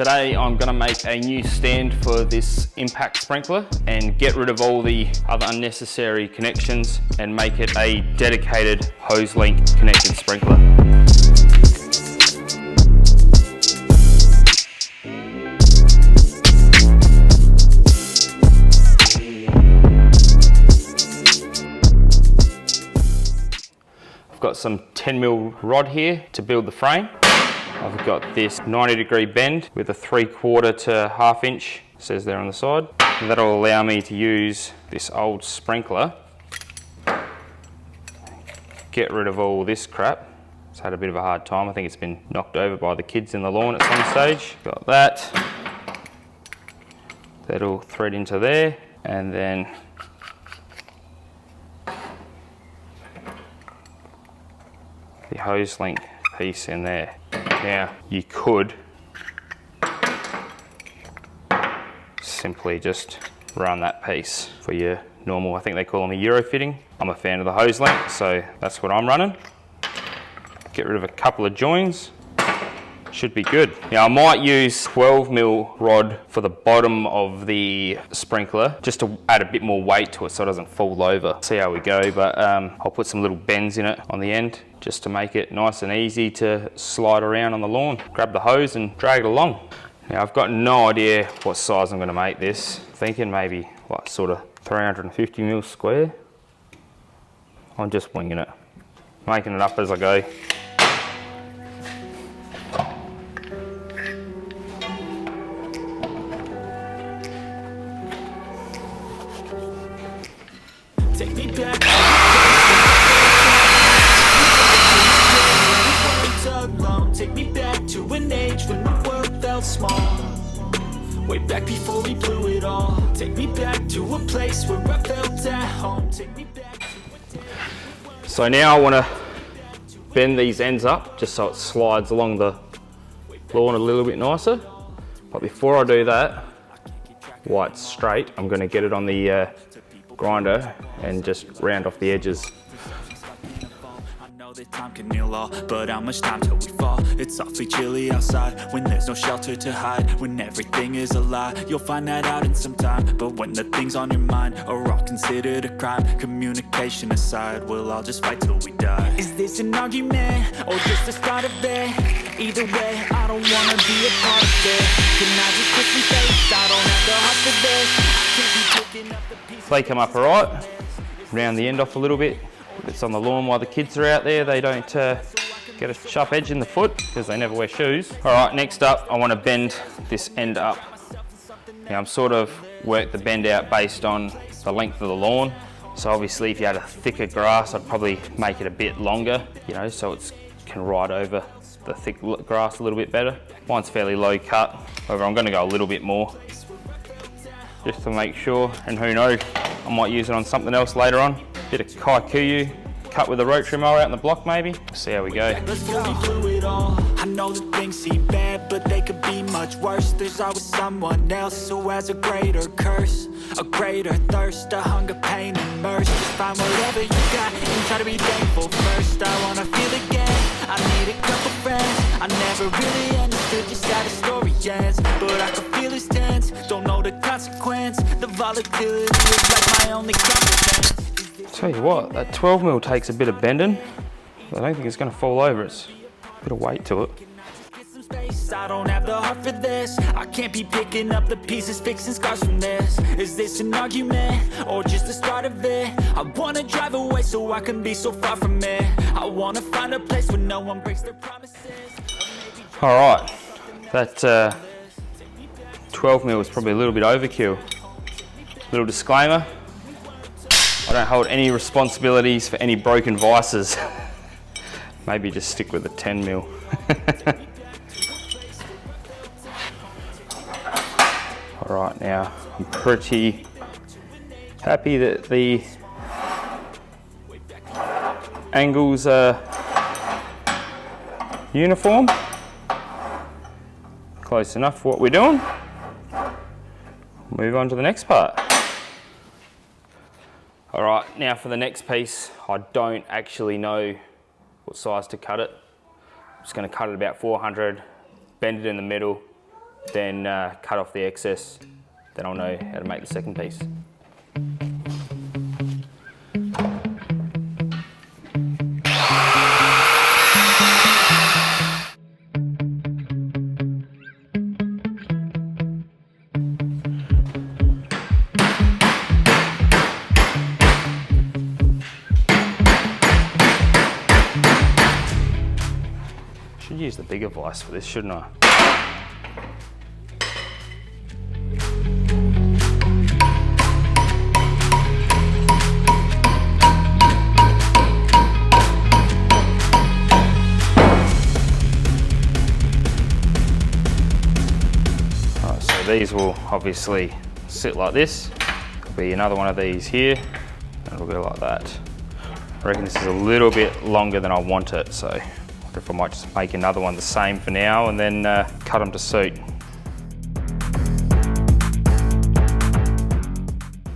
Today I'm going to make a new stand for this impact sprinkler and get rid of all the other unnecessary connections and make it a dedicated Hoselink connected sprinkler. I've got some 10mm rod here to build the frame. I've got this 90-degree bend with a 3/4 to 1/2 inch, says there on the side. And that'll allow me to use this old sprinkler, get rid of all this crap. It's had a bit of a hard time. I think it's been knocked over by the kids in the lawn at some stage. Got that. That'll thread into there, and then the Hoselink piece in there. Now, you could simply just run that piece for your normal, I think they call them a Euro fitting. I'm a fan of the Hoselink, so that's what I'm running. Get rid of a couple of joins. Should be good. Now I might use 12mm rod for the bottom of the sprinkler just to add a bit more weight to it so it doesn't fall over. See how we go, but I'll put some little bends in it on the end just to make it nice and easy to slide around on the lawn. Grab the hose and drag it along. Now I've got no idea what size I'm going to make this. Thinking maybe like sort of 350mm square. I'm just winging it, making it up as I go. Take me back. Take me back to an age when the world felt small. Way back before we blew it all. Take me back to a place where I felt at home. Take me back to a So now I want to bend these ends up just so it slides along the lawn a little bit nicer. But before I do that, while it's straight, I'm going to get it on the grinder and just round off the edges. that time can heal all, but how much time till we fall? It's awfully chilly outside when there's no shelter to hide. When everything is a lie, you'll find that out in some time. But when the things on your mind are all considered a crime, communication aside, we'll all just fight till we die. Is this an argument or just the start of it? Either way, I don't wanna be a part of it. Can I just put some face? I don't have the heart for this. I can't be picking up the pieces. They come up alright, round the end off a little bit. If it's on the lawn while the kids are out there, they don't get a sharp edge in the foot because they never wear shoes. Alright, next up I want to bend this end up. Now I'm sort of worked the bend out based on the length of the lawn. So obviously if you had a thicker grass, I'd probably make it a bit longer, you know, so it can ride over the thick grass a little bit better. Mine's fairly low cut, however I'm going to go a little bit more just to make sure, and who knows, I might use it on something else later on. Bit of kikuyu, cut with a rotary mower out in the block maybe. See how we go. I know that things seem bad, but they could be much worse. There's always someone else who has a greater curse, a greater thirst, a hunger, pain, and mercy. Just find whatever you got and try to be thankful first. I wanna feel again, I need a couple friends. I never really understood just how the story ends, but I can feel his tense, don't know the consequence. The volatility is like my only confidence. Tell you what, that 12mm takes a bit of bending. I don't think it's going to fall over. It's a bit of weight to it. I don't have the heart for this. I can't be picking up the pieces, fixing scars from this. Is this an argument or just the start of it? I wanna drive away so I can be so far from it. I wanna find a place where no one breaks their promises. Alright, that 12mm is probably a little bit overkill. Little disclaimer, I don't hold any responsibilities for any broken vices. Maybe just stick with the 10mm. Alright, now I'm pretty happy that the angles are uniform. Close enough for what we're doing. Move on to the next part. Alright, now for the next piece, I don't actually know what size to cut it. I'm just going to cut it about 400, bend it in the middle, then cut off the excess, then I'll know how to make the second piece. Should use the bigger vise for this, shouldn't I? Right, so these will obviously sit like this. There'll be another one of these here, and it'll go like that. I reckon this is a little bit longer than I want it, so I wonder if I might just make another one the same for now and then cut them to suit.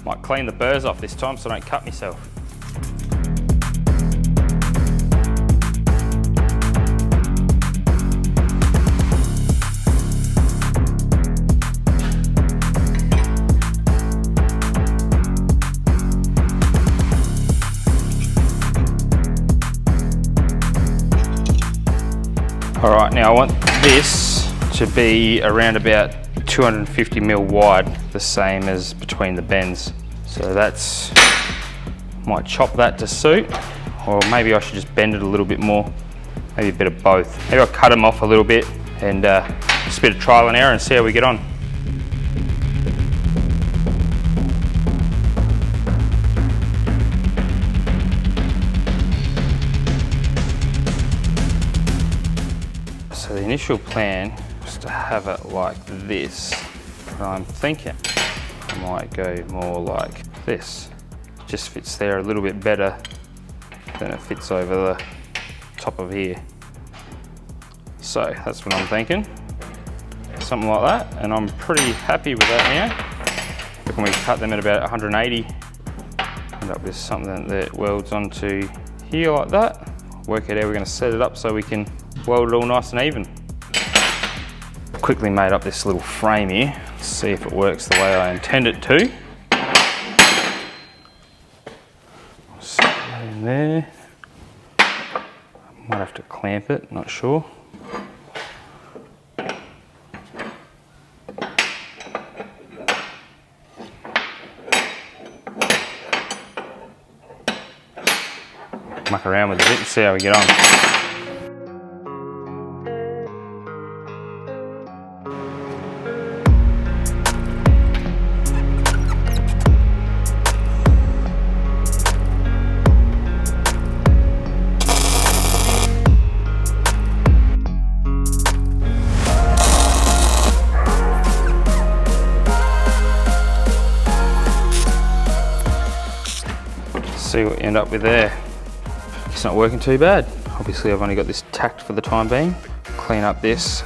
Might clean the burrs off this time so I don't cut myself. Alright, now I want this to be around about 250 mil wide, the same as between the bends. So that's, might chop that to suit, or maybe I should just bend it a little bit more, maybe a bit of both. Maybe I'll cut them off a little bit and just a bit of trial and error and see how we get on. So the initial plan was to have it like this, but I'm thinking I might go more like this. It just fits there a little bit better than it fits over the top of here. So that's what I'm thinking, something like that, and I'm pretty happy with that now. When we cut them at about 180, end up with something that welds onto here like that. Work out how we're going to set it up so we can weld it all nice and even. Quickly made up this little frame here, see if it works the way I intend it to. Set that in there. Might have to clamp it, not sure. Muck around with it a bit and see how we get on. See what you end up with there. It's not working too bad. Obviously I've only got this tacked for the time being. Clean up this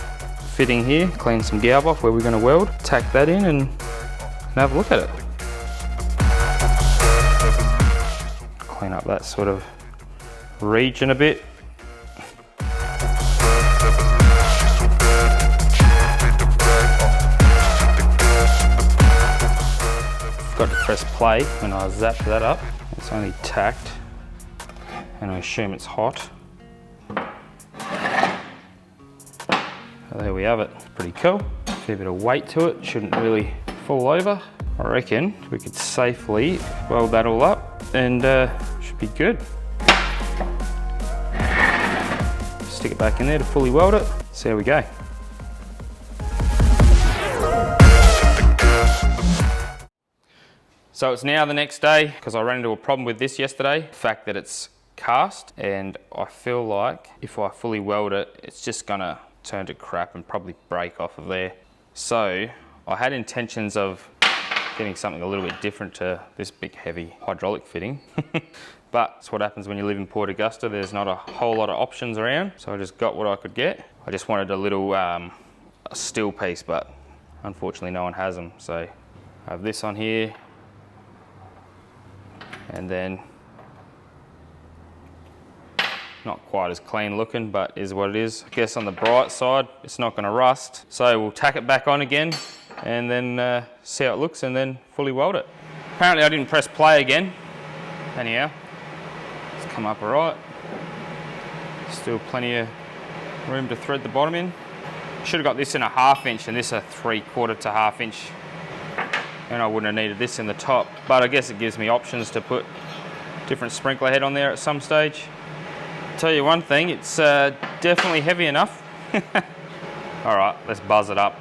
fitting here, clean some goub off where we're going to weld, tack that in and have a look at it. Clean up that sort of region a bit. Forgot to press play when I zapped that up. It's only tacked and I assume it's hot. So there we have it, pretty cool. A fair bit of weight to it, shouldn't really fall over. I reckon we could safely weld that all up and should be good. Stick it back in there to fully weld it, see how we go. So it's now the next day, because I ran into a problem with this yesterday. The fact that it's cast, and I feel like if I fully weld it, it's just gonna turn to crap and probably break off of there. So I had intentions of getting something a little bit different to this big heavy hydraulic fitting. But that's what happens when you live in Port Augusta. There's not a whole lot of options around. So I just got what I could get. I just wanted a little a steel piece, but unfortunately no one has them. So I have this on here. And then Not quite as clean looking, but is what it is. I guess on the bright side, it's not gonna rust. So we'll tack it back on again and then see how it looks and then fully weld it. Apparently I didn't press play again. Anyhow, it's come up all right. Still plenty of room to thread the bottom in. Should have got this in a 1/2 inch and this a 3/4 to 1/2 inch. And I wouldn't have needed this in the top, but I guess it gives me options to put different sprinkler head on there at some stage. Tell you one thing, it's definitely heavy enough. All right, let's buzz it up.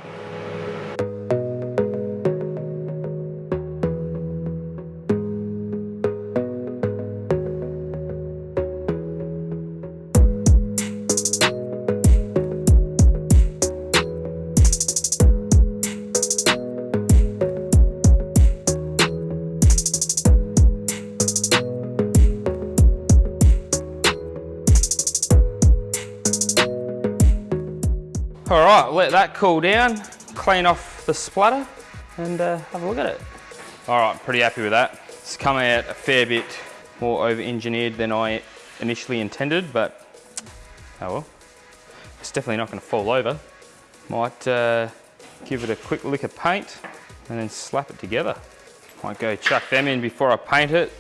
All right, let that cool down, clean off the splatter and have a look at it. All right, pretty happy with that. It's come out a fair bit more over-engineered than I initially intended, but oh well. It's definitely not gonna fall over. Might give it a quick lick of paint and then slap it together. Might go chuck them in before I paint it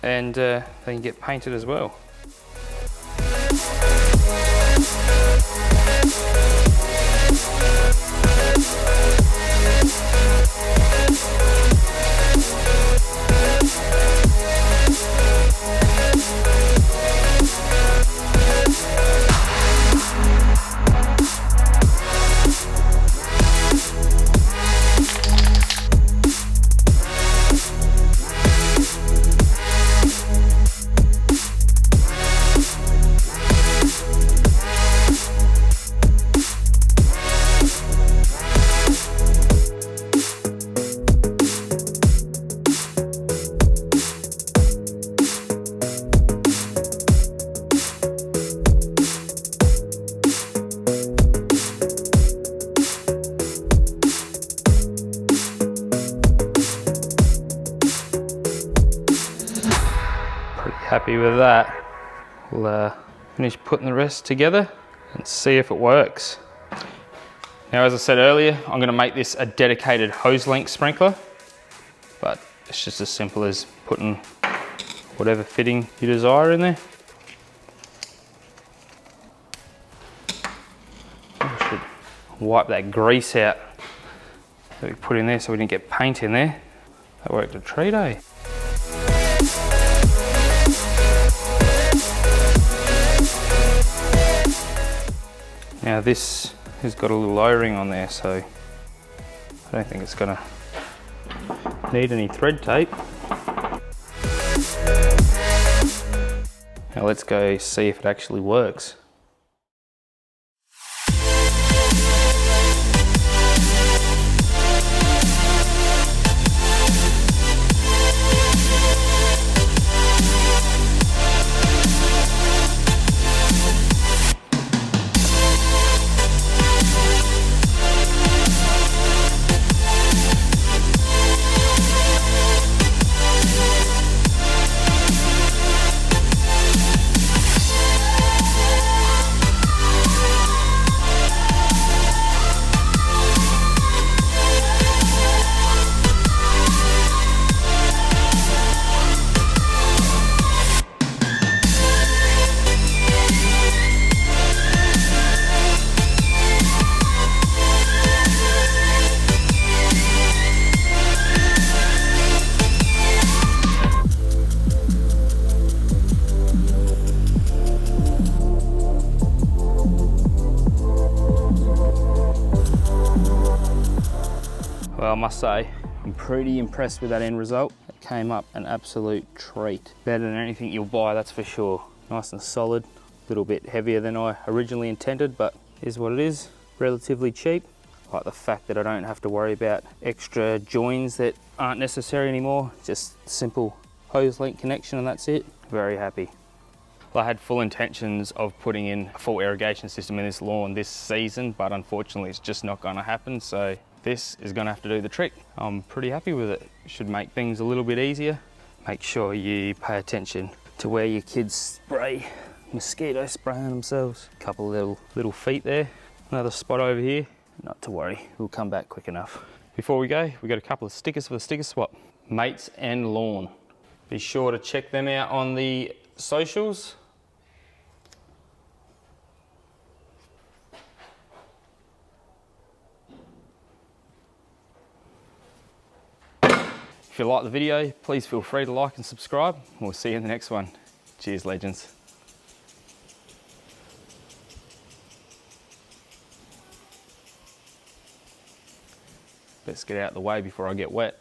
and they can get painted as well. Happy with that. We'll finish putting the rest together and see if it works. Now, as I said earlier, I'm going to make this a dedicated Hoselink sprinkler, but it's just as simple as putting whatever fitting you desire in there. I should wipe that grease out that we put in there so we didn't get paint in there. That worked a treat, eh? Now this has got a little O-ring on there, so I don't think it's gonna need any thread tape. Now let's go see if it actually works. Well, I must say, I'm pretty impressed with that end result. It came up an absolute treat. Better than anything you'll buy, that's for sure. Nice and solid, a little bit heavier than I originally intended, but is what it is. Relatively cheap. I like the fact that I don't have to worry about extra joins that aren't necessary anymore. Just simple Hoselink connection and that's it. Very happy. Well, I had full intentions of putting in a full irrigation system in this lawn this season, but unfortunately it's just not gonna happen, so this is gonna have to do the trick. I'm pretty happy with it. Should make things a little bit easier. Make sure you pay attention to where your kids spray mosquito spraying themselves. A couple of little feet there. Another spot over here. Not to worry, we'll come back quick enough. Before we go, we got a couple of stickers for the sticker swap. Mates and Lawn. Be sure to check them out on the socials. If you like the video, please feel free to like and subscribe. We'll see you in the next one. Cheers, legends. Let's get out of the way before I get wet.